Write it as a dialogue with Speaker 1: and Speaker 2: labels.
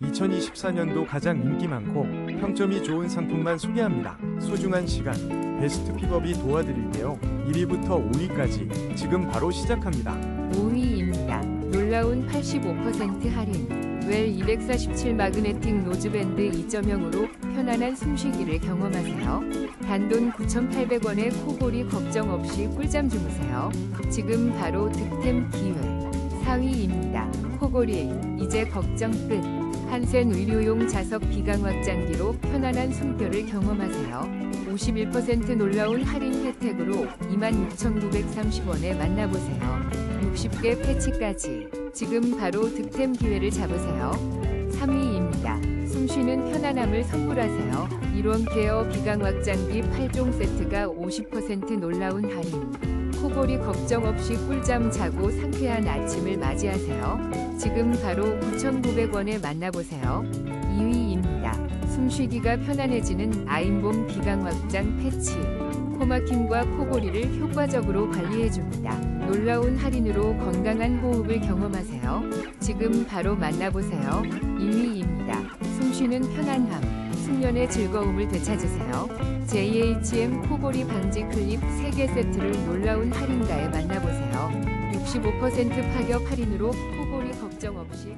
Speaker 1: 2024년도 가장 인기 많고 평점이 좋은 상품만 소개합니다. 소중한 시간, 베스트 픽업이 도와드릴게요. 1위부터 5위까지 지금 바로 시작합니다.
Speaker 2: 5위입니다. 놀라운 85% 할인. 웰 247 마그네틱 노즈밴드 2.0으로 편안한 숨쉬기를 경험하세요. 단돈 9,800원에 코골이 걱정 없이 꿀잠 주무세요. 지금 바로 득템 기회. 4위입니다. 코골이 이제 걱정 끝. 한센 의료용 자석 비강 확장기로 편안한 숨결을 경험하세요. 51% 놀라운 할인 혜택으로 26,930원에 만나보세요. 60개 패치까지 지금 바로 득템 기회를 잡으세요. 3위입니다. 숨쉬는 편안함을 선물하세요. 일원 케어 비강 확장기 8종 세트가 50% 놀라운 할인. 코골이 걱정 없이 꿀잠 자고 상쾌한 아침을 맞이하세요. 지금 바로 9,900원에 만나보세요. 2위입니다. 숨쉬기가 편안해지는 아인봄 비강 확장 패치. 코막힘과 코골이를 효과적으로 관리해줍니다. 놀라운 할인으로 건강한 호흡을 경험하세요. 지금 바로 만나보세요. 2위입니다. 숨쉬는 편안함, 숙면의 즐거움을 되찾으세요. JHM 코골이 방지 클립 3개 세트를 놀라운 할인가에 만나보세요. 65% 파격 할인으로 코골이 걱정 없이